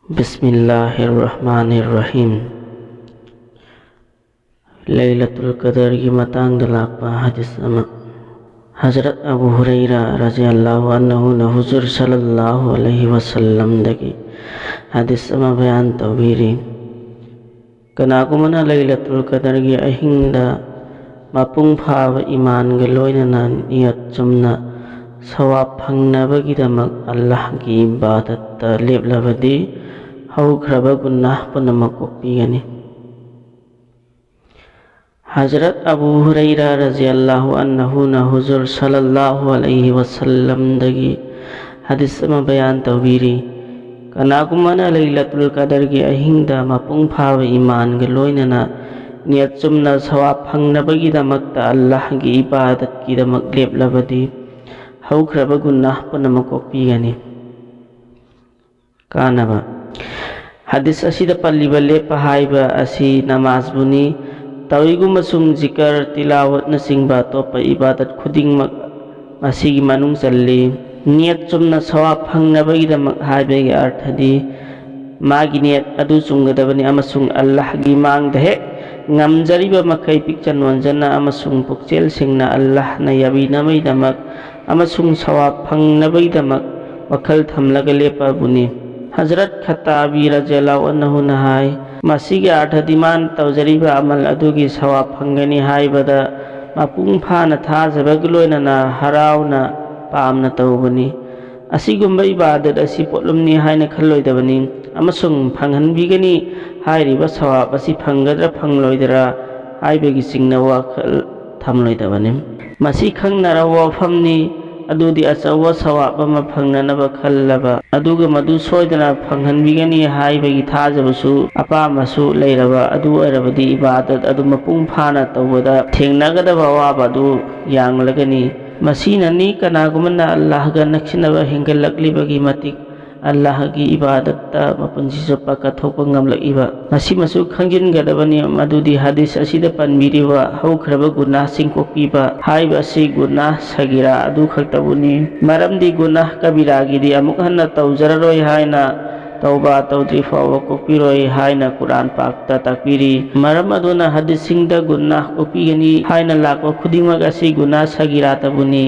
बिस्मिल्लाहिर्रहमानिर्रहीम। लैलतुल क़दर की मतंग दलाक़ा हदीस अमा हज़रत अबू हुरैरा रज़ियल्लाहु अन्हु न हुज़ूर सल्लल्लाहु अलैहि वसल्लम दगी हदीस अमा बयान तौबीरी कनागुमना लैलतुल क़दर की अहिंदा मपुंग फाब ईमान गे लोइनना नियत चुमना सवाब फंगनबगिदमक अल्लाह की इबादत लेपलबदी हौख्रब गुनाह पुनमक कोक्पीगनी। हज़रत अबू हुरैरा रज़ियल्लाहु अन्हु न हुज़ूर सल्लल्लाहु अलैहि वसल्लम दगी हदीस अमा बयान तौबीरी कनागुमना लैलतुल क़दर की अहिंदा मपुंग फाब ईमान गे लोइनना नियत चुमना सवाब फंगनबगिदमक अल्लाह की इबादत गिदमक लेपलबदी हौख्रब गुनाह पुनमक कोक्पीगनी। कानबा हदीस असिदा पल्लिबा लेपा हाइबा असि नमाजबुनी तौइगुमसुम जिकर तिलावत नचिंबा अतोप्पा इबादत खुदिंगमक मसिगी मनुंग चल्ली। नियत चुमना सवाब फंगनबगिदमक हाइबगी अर्थदी मागी नियत अदु चुंगदबनी अमसुंग अल्लाहगी मांगदा हेक ngamjariba makai pikchan wanjana amasung pukchel singna Allah na yabinamaidamak amasung sawab phangnabaidamak wakhal thamlaga lepa buni। हज़रत खत्ताबी रज़ियल्लाहु अन्हु नहाय मसीगे आठदिमान तौजरिबा अमल अदुगी सवाब फंगनी हाइबदा मपुंग फाना थाजबग लोइनना हरावना पामना तौबनी। असिगुम्बा इबादत असि पोटलुमनी हाइना खल्लोइदबनी अमसुंग फंगहनबिगनी हाइरिबा सवाब असि फंगद्रा फंगलोइदरा हाइबगी सिंगना वाखल थमलोइदबनी। मसी खंगनरा वाफमनी अदुदी अचौवा सवाब अमा फंगननबा खल्लबा अदुगा मदु सोइदना फंगहनबिगनी हाइबगी थाजबसु अपामसु लैरबा अदु अरबदी इबादत अदु मपुंग फाना तौबदा थेंगनगदबा अवाबा अदु यांगलगनी। मसीननी कनागुमना अल्लाहगा नक्सिनबा हेंगलक्लिबगी मतिक अल्लाहगी इबादत मपुंसी चुप्पा कथोक्पा ngamlakiba masimasu खंजिनगदबनी मदुदी हदीस असिदा पनबिरिबा हौख्रबा गुनाह सिंकोक्पीबा हाइबा असि गुनाह सगिरा अदु खक्तबुनी। मरमदी गुनाह कबीरागिदी अमुक हन्ना तौजररोय हाइना तौबा तौद्री फावबा कोक्पीरोय हाइना कुरान पाकता ताकपीरी। मरम अदुना हदीस सिंगदा गुनाह कोक्पीगनी हाइना लाकवा खुदिंगमक असि गुनाह सगिरा तबुनी।